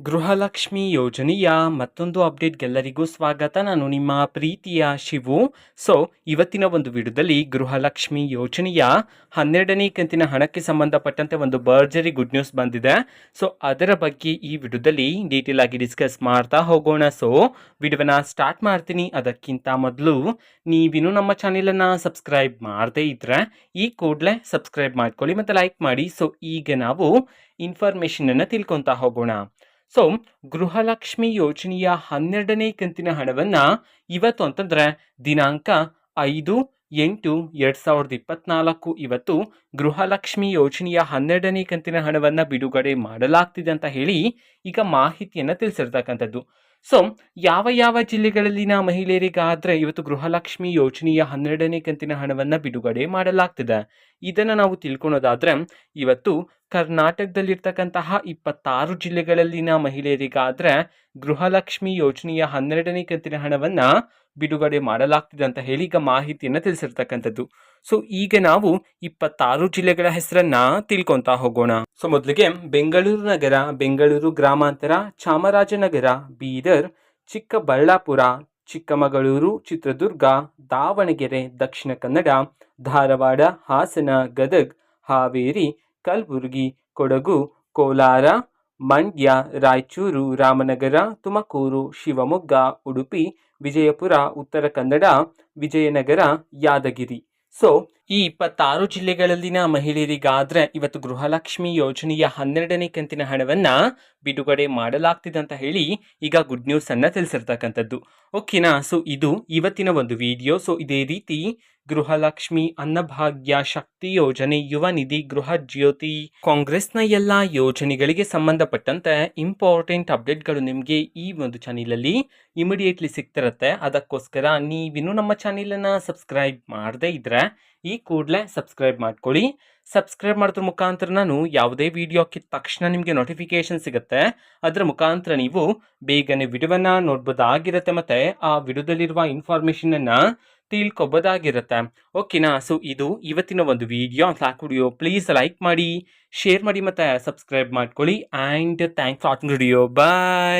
ಗೃಹಲಕ್ಷ್ಮಿ ಯೋಜನೆಯ ಮತ್ತೊಂದು ಅಪ್ಡೇಟ್ಗೆಲ್ಲರಿಗೂ ಸ್ವಾಗತ. ನಾನು ನಿಮ್ಮ ಪ್ರೀತಿಯ ಶಿವು. ಇವತ್ತಿನ ಒಂದು ವಿಡಿಯೋದಲ್ಲಿ ಗೃಹಲಕ್ಷ್ಮಿ ಯೋಜನೆಯ 12ನೇ ಕಂತಿನ ಹಣಕ್ಕೆ ಸಂಬಂಧಪಟ್ಟಂತೆ ಒಂದು ಭರ್ಜರಿ ಗುಡ್ ನ್ಯೂಸ್ ಬಂದಿದೆ. ಅದರ ಬಗ್ಗೆ ಈ ವಿಡಿಯೋದಲ್ಲಿ ಡೀಟೇಲ್ ಆಗಿ ಡಿಸ್ಕಸ್ ಮಾಡ್ತಾ ಹೋಗೋಣ. ವಿಡಿಯೋನ ಸ್ಟಾರ್ಟ್ ಮಾಡ್ತೀನಿ. ಅದಕ್ಕಿಂತ ಮೊದಲು ನೀವಿನ್ನೂ ನಮ್ಮ ಚಾನೆಲನ್ನು ಸಬ್ಸ್ಕ್ರೈಬ್ ಮಾಡದೇ ಇದ್ರೆ ಈ ಕೂಡಲೇ ಸಬ್ಸ್ಕ್ರೈಬ್ ಮಾಡ್ಕೊಳ್ಳಿ ಮತ್ತು ಲೈಕ್ ಮಾಡಿ. ಈಗ ನಾವು ಇನ್ಫಾರ್ಮೇಷನನ್ನು ತಿಳ್ಕೊತಾ ಹೋಗೋಣ. ಗೃಹಲಕ್ಷ್ಮಿ ಯೋಜನೆಯ 12ನೇ ಕಂತಿನ ಹಣವನ್ನು ಇವತ್ತು ಅಂತಂದರೆ ದಿನಾಂಕ 5/8/2024 ಇವತ್ತು ಗೃಹಲಕ್ಷ್ಮಿ ಯೋಜನೆಯ 12ನೇ ಕಂತಿನ ಹಣವನ್ನು ಬಿಡುಗಡೆ ಮಾಡಲಾಗ್ತಿದೆ ಅಂತ ಹೇಳಿ ಈಗ ಮಾಹಿತಿಯನ್ನು ತಿಳಿಸಿರ್ತಕ್ಕಂಥದ್ದು. ಯಾವ ಯಾವ ಜಿಲ್ಲೆಗಳಲ್ಲಿನ ಮಹಿಳೆಯರಿಗಾದರೆ ಇವತ್ತು ಗೃಹಲಕ್ಷ್ಮಿ ಯೋಜನೆಯ 12ನೇ ಕಂತಿನ ಹಣವನ್ನು ಬಿಡುಗಡೆ ಮಾಡಲಾಗ್ತಿದೆ ಇದನ್ನು ನಾವು ತಿಳ್ಕೊಳೋದಾದರೆ ಇವತ್ತು ಕರ್ನಾಟಕದಲ್ಲಿರ್ತಕ್ಕಂತಹ 26 ಜಿಲ್ಲೆಗಳಲ್ಲಿನ ಮಹಿಳೆಯರಿಗಾದರೆ ಗೃಹಲಕ್ಷ್ಮಿ ಯೋಜನೆಯ 12ನೇ ಕಂತಿನ ಹಣವನ್ನು ಬಿಡುಗಡೆ ಮಾಡಲಾಗ್ತಿದೆ ಅಂತ ಹೇಳಿ ಈಗ ಮಾಹಿತಿಯನ್ನು ತಿಳಿಸಿರ್ತಕ್ಕಂಥದ್ದು. ಈಗ ನಾವು 26 ಜಿಲ್ಲೆಗಳ ಹೆಸರನ್ನ ತಿಳ್ಕೊತಾ ಹೋಗೋಣ. ಮೊದಲಿಗೆ ಬೆಂಗಳೂರು ನಗರ, ಬೆಂಗಳೂರು ಗ್ರಾಮಾಂತರ, ಚಾಮರಾಜನಗರ, ಬೀದರ್, ಚಿಕ್ಕಬಳ್ಳಾಪುರ, ಚಿಕ್ಕಮಗಳೂರು, ಚಿತ್ರದುರ್ಗ, ದಾವಣಗೆರೆ, ದಕ್ಷಿಣ ಕನ್ನಡ, ಧಾರವಾಡ, ಹಾಸನ, ಗದಗ್, ಹಾವೇರಿ, ಕಲಬುರಗಿ, ಕೊಡಗು, ಕೋಲಾರ, ಮಂಡ್ಯ, ರಾಯಚೂರು, ರಾಮನಗರ, ತುಮಕೂರು, ಶಿವಮೊಗ್ಗ, ಉಡುಪಿ, ವಿಜಯಪುರ, ಉತ್ತರ ಕನ್ನಡ, ವಿಜಯನಗರ, ಯಾದಗಿರಿ. ಈ 26 ಜಿಲ್ಲೆಗಳಲ್ಲಿನ ಮಹಿಳೆಯರಿಗಾದ್ರೆ ಇವತ್ತು ಗೃಹಲಕ್ಷ್ಮಿ ಯೋಜನೆಯ 12ನೇ ಕಂತಿನ ಹಣವನ್ನ ಬಿಡುಗಡೆ ಮಾಡಲಾಗ್ತಿದೆ ಅಂತ ಹೇಳಿ ಈಗ ಗುಡ್ ನ್ಯೂಸ್ ಅನ್ನ ತಿಳಿಸಿರ್ತಕ್ಕಂಥದ್ದು. ಓಕೆನಾ. ಇದು ಇವತ್ತಿನ ಒಂದು ವಿಡಿಯೋ. ಇದೇ ರೀತಿ ಗೃಹಲಕ್ಷ್ಮಿ, ಅನ್ನಭಾಗ್ಯ, ಶಕ್ತಿ ಯೋಜನೆ, ಯುವ ನಿಧಿ, ಗೃಹ ಜ್ಯೋತಿ, ಕಾಂಗ್ರೆಸ್ನ ಎಲ್ಲ ಯೋಜನೆಗಳಿಗೆ ಸಂಬಂಧಪಟ್ಟಂತೆ ಇಂಪಾರ್ಟೆಂಟ್ ಅಪ್ಡೇಟ್ಗಳು ನಿಮಗೆ ಈ ಒಂದು ಚಾನೆಲಲ್ಲಿ ಇಮಿಡಿಯೇಟ್ಲಿ ಸಿಗ್ತಿರುತ್ತೆ. ಅದಕ್ಕೋಸ್ಕರ ನೀವಿನ್ನೂ ನಮ್ಮ ಚಾನೆಲನ್ನು ಸಬ್ಸ್ಕ್ರೈಬ್ ಮಾಡದೇ ಇದ್ರೆ ಈ ಕೂಡಲೇ ಸಬ್ಸ್ಕ್ರೈಬ್ ಮಾಡ್ಕೊಳ್ಳಿ. ಸಬ್ಸ್ಕ್ರೈಬ್ ಮಾಡೋದ್ರ ಮುಖಾಂತರ ನಾನು ಯಾವುದೇ ವಿಡಿಯೋ ಹಾಕಿದ ತಕ್ಷಣ ನಿಮಗೆ ನೋಟಿಫಿಕೇಶನ್ ಸಿಗುತ್ತೆ. ಅದರ ಮುಖಾಂತರ ನೀವು ಬೇಗನೆ ವಿಡಿಯೋವನ್ನು ನೋಡ್ಬೋದಾಗಿರುತ್ತೆ ಮತ್ತು ಆ ವಿಡಿಯೋದಲ್ಲಿರುವ ಇನ್ಫಾರ್ಮೇಷನನ್ನು ತಿಳ್ಕೊಬೋದಾಗಿರುತ್ತೆ. ಓಕೆನಾ. ಇದು ಇವತ್ತಿನ ಒಂದು ವಿಡಿಯೋ. ವಿಡಿಯೋ ಪ್ಲೀಸ್ ಲೈಕ್ ಮಾಡಿ, ಶೇರ್ ಮಾಡಿ ಮತ್ತು ಸಬ್ಸ್ಕ್ರೈಬ್ ಮಾಡ್ಕೊಳ್ಳಿ. And thanks for watching video. Bye.